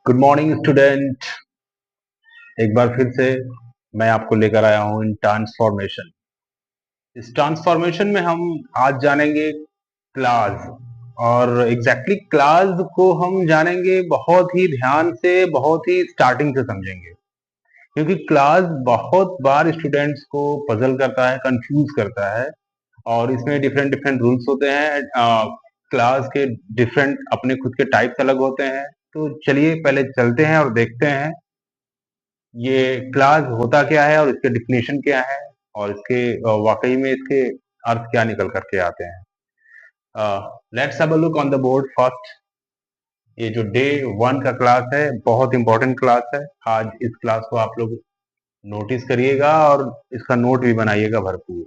Good morning student. एक बार फिर से मैं आपको लेकर आया हूँ इन ट्रांसफॉर्मेशन। इस ट्रांसफॉर्मेशन में हम आज जानेंगे क्लास, और एग्जैक्टली क्लास को हम जानेंगे बहुत ही ध्यान से, बहुत ही स्टार्टिंग से समझेंगे, क्योंकि क्लास बहुत बार स्टूडेंट्स को पजल करता है, कंफ्यूज करता है। और इसमें डिफरेंट डिफरेंट रूल्स होते हैं। क्लास के डिफरेंट अपने खुद के टाइप्स अलग होते हैं। तो चलिए पहले चलते हैं और देखते हैं ये क्लास होता क्या है और इसके डिफिनेशन क्या है, और इसके वाकई में इसके अर्थ क्या निकल करके आते हैं। Let's have a look on the board first. ये जो डे 1 का क्लास है, बहुत इंपॉर्टेंट क्लास है। आज इस क्लास को आप लोग नोटिस करिएगा और इसका नोट भी बनाइएगा भरपूर।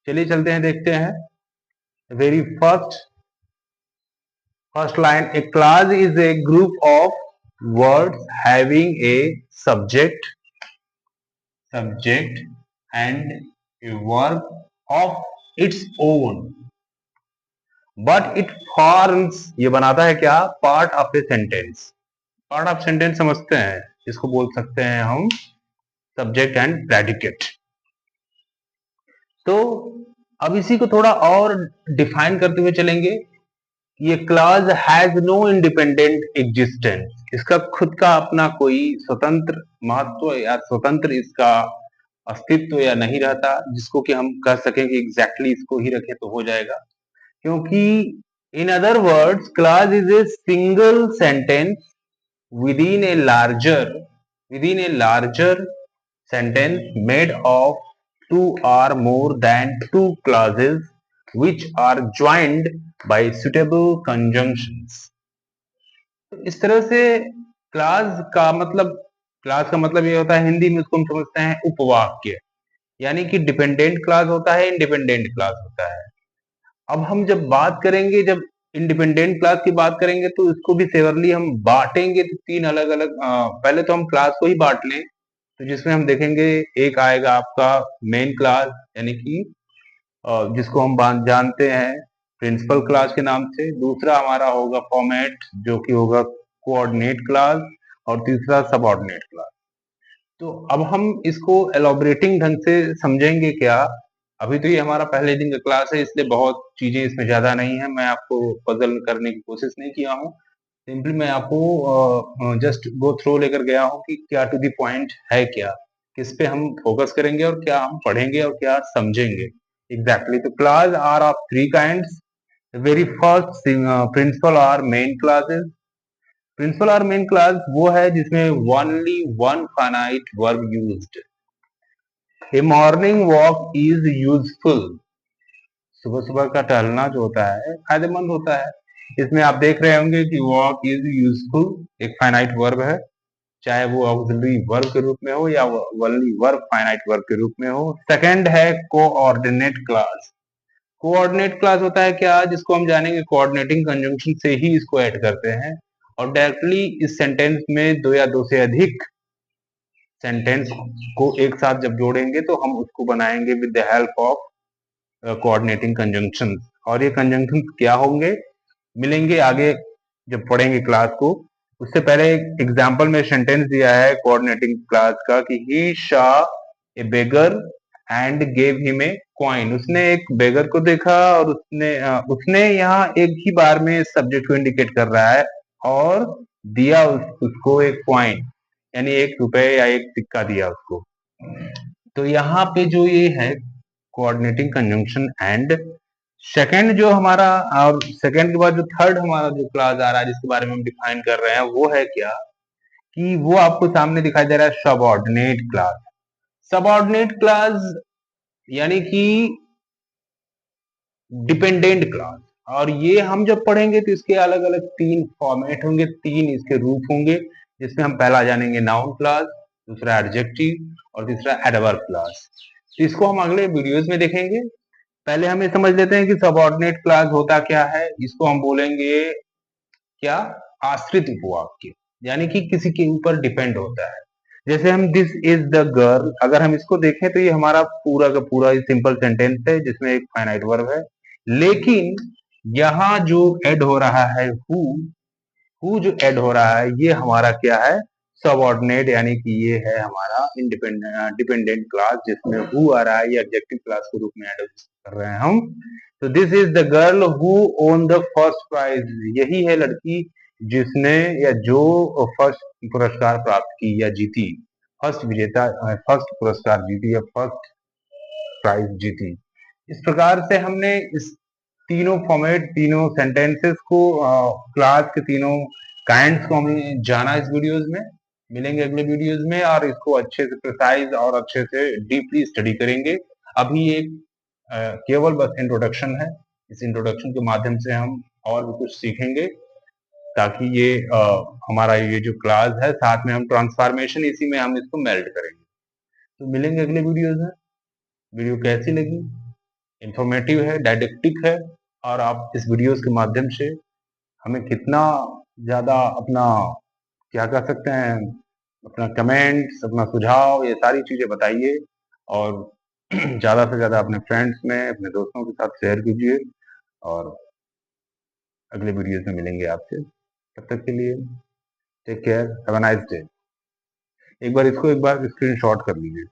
चलिए चलते हैं, देखते हैं। Very first line, A class is a group of words having a subject and a verb of its own, but it forms, ये बनाता है क्या, part of a sentence. Part of sentence समझते हैं, इसको बोल सकते हैं हम सब्जेक्ट एंड प्रेडिकेट। तो अब इसी को थोड़ा और डिफाइन करते हुए चलेंगे। ये class has no independent existence, इसका खुद का अपना कोई स्वतंत्र महत्व या स्वतंत्र इसका अस्तित्व या नहीं रहता, जिसको कि हम कह सकें कि एग्जैक्टली इसको ही रखें तो हो जाएगा। क्योंकि in other words class is a single sentence within a larger within a larger sentence made of two or more than two clauses which are joined by suitable conjunctions। तो इस तरह से क्लास का मतलब ये होता है, हिंदी में उसको हम समझते हैं उपवाक्य। यानी कि डिपेंडेंट क्लास होता है, इंडिपेंडेंट क्लास होता है। अब हम जब बात करेंगे, जब इंडिपेंडेंट क्लास की बात करेंगे, तो इसको भी सेवरली हम बांटेंगे तो तीन अलग अलग। पहले तो हम क्लास को ही बांट लें, तो जिसमें हम देखेंगे एक आएगा आपका मेन क्लास, यानी कि जिसको हम जानते हैं प्रिंसिपल क्लास के नाम से। दूसरा हमारा होगा फॉर्मेट, जो कि होगा कोऑर्डिनेट क्लास। और तीसरा सबऑर्डिनेट क्लास। तो अब हम इसको एलोबरेटिंग ढंग से समझेंगे क्या। अभी तो ये हमारा पहले दिन का क्लास है, इसलिए बहुत चीजें इसमें ज्यादा नहीं है। मैं आपको पजल करने की कोशिश नहीं किया हूँ। सिंपली मैं आपको जस्ट गो थ्रू लेकर गया हूँ कि क्या टू द पॉइंट है, क्या किस पे हम फोकस करेंगे और क्या हम पढ़ेंगे और क्या समझेंगे एग्जैक्टली। तो class are of three kinds. Very first, principal are main classes. Principal are main class वो है जिसमें only one finite verb used. A morning walk is useful. सुबह सुबह का टहलना जो होता है फायदेमंद होता है। इसमें आप देख रहे होंगे कि वॉक इज यूजफुल एक फाइनाइट वर्ब है, चाहे वो ऑक्सिलरी वर्ब के रूप में हो या ओनली वर्ब फाइनाइट वर्ब के रूप में हो। सेकंड है कोऑर्डिनेट क्लास। कोऑर्डिनेट क्लास होता है क्या, जिसको हम जानेंगे कोऑर्डिनेटिंग कंजंक्शन से ही इसको ऐड करते हैं, और डायरेक्टली इस सेंटेंस में दो या दो से अधिक सेंटेंस को एक साथ जब जोड़ेंगे तो हम उसको बनाएंगे with the help of coordinating conjunction. और ये कंजंक्शन क्या होंगे, मिलेंगे आगे जब पढ़ेंगे क्लास को। उससे पहले एक एग्जांपल में सेंटेंस दिया है कोऑर्डिनेटिंग क्लास का कि he saw a beggar and gave him a coin. उसने एक बेगर को देखा और उसने यहाँ एक ही बार में सब्जेक्ट को इंडिकेट कर रहा है और दिया उसको एक कॉइन, यानी 1 रुपए या एक सिक्का दिया उसको। तो यहाँ पे जो ये है कोऑर्डिनेटिंग कंजंक्शन एंड सेकंड जो हमारा, और सेकंड के बाद जो थर्ड हमारा जो क्लास आ रहा है जिसके बारे में हम डिफाइन कर रहे हैं, वो है क्या कि वो आपको सामने दिखाई दे रहा है सबऑर्डिनेट क्लास। सबऑर्डिनेट क्लास यानी कि डिपेंडेंट क्लास। और ये हम जब पढ़ेंगे तो इसके अलग अलग तीन फॉर्मेट होंगे, तीन इसके रूप होंगे, जिसमें हम पहला जानेंगे नाउन क्लास, दूसरा एडजेक्टिव और तीसरा एडवर्ब क्लास। तो इसको हम अगले वीडियोस में देखेंगे। पहले हम ये समझ लेते हैं कि सबऑर्डिनेट क्लास होता क्या है। इसको हम बोलेंगे क्या, आश्रित उपवाक्य, यानी कि किसी के ऊपर डिपेंड होता है। जैसे हम दिस इज द गर्ल, अगर हम इसको देखें तो ये हमारा पूरा का पूरा सिंपल सेंटेंस है जिसमें एक फाइनाइट वर्ब है। लेकिन यहाँ जो ऐड हो रहा है हु, हु जो ऐड हो रहा है ये हमारा क्या है, सबऑर्डिनेट, यानी कि ये है हमारा डिपेंडेंट क्लास जिसमें हु आ रहा है, ये एडजेक्टिव क्लास के रूप में ऐड कर रहे हैं हम। तो this is the girl who own the first prize, यही है लड़की जिसने या जो फर्स्ट पुरस्कार प्राप्त की या जीती, फर्स्ट विजेता, फर्स्ट पुरस्कार जीती या फर्स्ट प्राइज जीती। इस प्रकार से हमने इस तीनों फॉर्मेट, तीनों सेंटेंसेस को, क्लास के तीनों काइंड्स को हमने जाना इस वीडियोस में। मिलेंगे अगले वीडियोस में और इसको अच्छे से प्रिसाइज और अच्छे से डीपली स्टडी करेंगे। अभी एक केवल बस इंट्रोडक्शन है, इस इंट्रोडक्शन के माध्यम से हम और भी कुछ सीखेंगे ताकि ये हमारा ये जो क्लास है, साथ में हम ट्रांसफॉर्मेशन इसी में हम इसको मेल्ट करेंगे। तो मिलेंगे अगले वीडियोस में। वीडियो कैसी लगी? इंफॉर्मेटिव है, डायडेक्टिक है, और आप इस वीडियोस के माध्यम से हमें कितना ज्यादा अपना क्या कह सकते हैं, अपना कमेंट्स, अपना सुझाव, ये सारी चीजें बताइए और ज्यादा से ज्यादा अपने फ्रेंड्स में, अपने दोस्तों के साथ शेयर कीजिए। और अगले वीडियोस में मिलेंगे आपसे, तब तक के लिए take care, have a nice day. एक बार इसको एक बार स्क्रीनशॉट कर लीजिए।